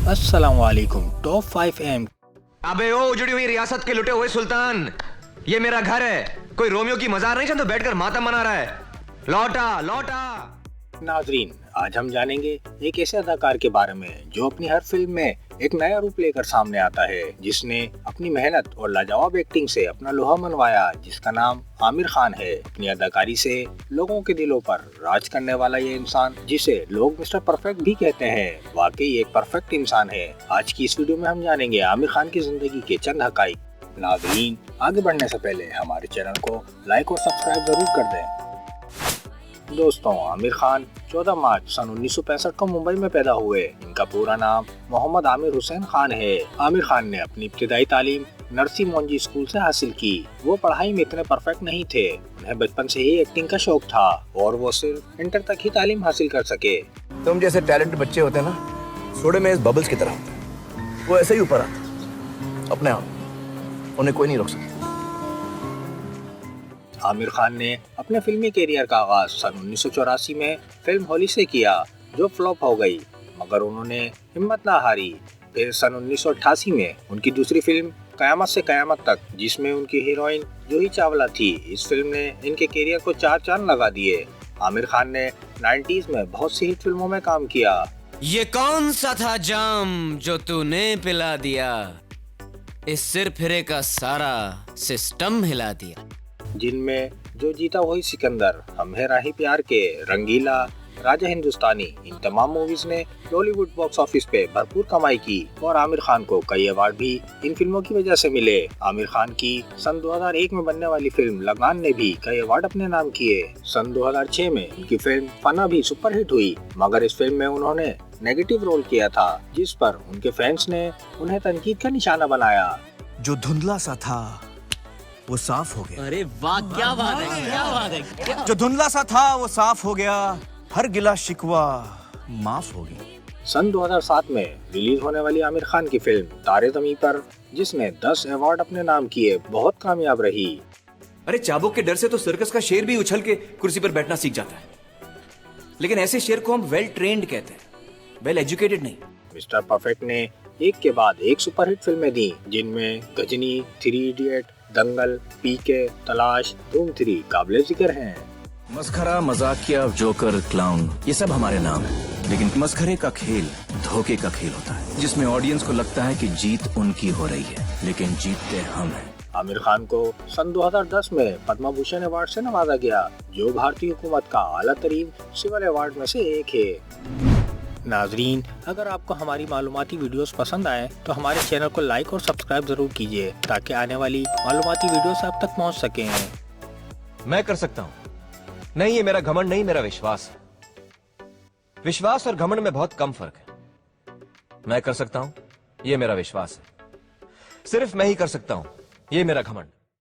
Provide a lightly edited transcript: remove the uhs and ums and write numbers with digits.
अस्सलाम वालेकुम। Top 5 M. अबे ओ उजड़ी हुई रियासत के लुटे हुए सुल्तान, ये मेरा घर है, कोई रोमियो की मजार नहीं तो बैठकर मातम मना रहा है। लौटा लौटा। नाजरीन, आज हम जानेंगे एक ऐसे अदाकार के बारे में जो अपनी हर फिल्म में एक नया रूप लेकर सामने आता है, जिसने अपनी मेहनत और लाजवाब एक्टिंग से अपना लोहा मनवाया, जिसका नाम आमिर खान है। अपनी अदाकारी से लोगों के दिलों पर राज करने वाला ये इंसान, जिसे लोग मिस्टर परफेक्ट भी कहते हैं, वाकई एक परफेक्ट इंसान है। आज की इस वीडियो में हम जानेंगे आमिर खान की जिंदगी के चंद हकाइक। नाजरीन, आगे बढ़ने से पहले हमारे चैनल को लाइक और सब्सक्राइब जरूर कर दें। दोस्तों, आमिर खान 14 मार्च सन 1965 को मुंबई में पैदा हुए। इनका पूरा नाम मोहम्मद आमिर हुसैन खान है। आमिर खान ने अपनी इब्तिदाई तालीम नरसी मोंजी स्कूल से हासिल की। वो पढ़ाई में इतने परफेक्ट नहीं थे, उन्हें बचपन से ही एक्टिंग का शौक था और वो सिर्फ इंटर तक ही तालीम हासिल कर सके। तुम जैसे टैलेंटेड बच्चे होते हैं ना, सोडे में इस बबल्स की तरह होते हैं। वो ऐसे ही ऊपर आते अपने आप, उन्हें कोई नहीं रोक सकता। आमिर खान ने अपने फिल्मी कैरियर का आगाज सन 1984 में फिल्म होली से किया, जो फ्लॉप हो गई, मगर उन्होंने हिम्मत ना हारी। फिर सन 1988 में उनकी दूसरी फिल्म कयामत से कयामत तक, जिसमें उनकी हीरोइन जूही चावला थी, इस फिल्म ने इनके कैरियर को 4 चांद लगा दिए। आमिर खान ने 90s में बहुत सी हिट फिल्मों में काम किया। ये कौन सा था जाम जो तूने पिला दिया, इस सिर फिरे का सारा सिस्टम हिला दिया, जिनमें जो जीता वही सिकंदर, हम है राही प्यार के, रंगीला, राजा हिंदुस्तानी, इन तमाम मूवीज ने बॉलीवुड बॉक्स ऑफिस पे भरपूर कमाई की और आमिर खान को कई अवार्ड भी इन फिल्मों की वजह से मिले। आमिर खान की सन 2001 में बनने वाली फिल्म लगान ने भी कई अवार्ड अपने नाम किए। सन 2006 में उनकी फिल्म फना भी सुपरहिट हुई, मगर इस फिल्म में उन्होंने नेगेटिव रोल किया था, जिस पर उनके फैंस ने उन्हें तनकीद का निशाना बनाया। जो धुंधला सा था वो साफ हो गया। अरे वाह, क्या बात है, क्या बात है। जो धुंधला सा था वो साफ हो गया, हर गिला शिकवा माफ हो गया। सन 2007 में रिलीज होने वाली आमिर खान की फिल्म तारे ज़मीं पर, जिसने 10 अवार्ड अपने नाम किए, बहुत कामयाब रही। अरे चाबुक के डर से तो सर्कस का शेर भी उछल के कुर्सी पर बैठना सीख जाता है, लेकिन ऐसे शेर को हम वेल ट्रेन्ड कहते हैं, वेल एजुकेटेड नहीं। मिस्टर परफेक्ट ने एक के बाद एक सुपरहिट फिल्में दी, जिनमें गजनी, 3 इडियट, दंगल, पीके, तलाश, धूम 3 काबिले जिक्र हैं। मस्खरा, मजाकिया, जोकर, क्लाउन, ये सब हमारे नाम है, लेकिन मस्खरे का खेल धोखे का खेल होता है, जिसमें ऑडियंस को लगता है कि जीत उनकी हो रही है, लेकिन जीतते हम हैं। आमिर खान को सन 2010 में पद्म भूषण अवार्ड से नवाजा गया, जो भारतीय हुकूमत का आला तरीन सिविल अवार्ड में से एक है। नाजरीन, अगर आपको हमारी मालूमाती वीडियोस पसंद आए तो हमारे चैनल को लाइक और सब्सक्राइब जरूर कीजिए, ताकि आने वाली मालूमाती वीडियोस आप तक पहुंच सकें। मैं कर सकता हूं। नहीं, ये मेरा घमंड नहीं, मेरा विश्वास है। विश्वास और घमंड में बहुत कम फर्क है। मैं कर सकता हूं, ये मेरा विश्वास है। सिर्फ मैं ही कर सकता हूं, ये मेरा घमंड।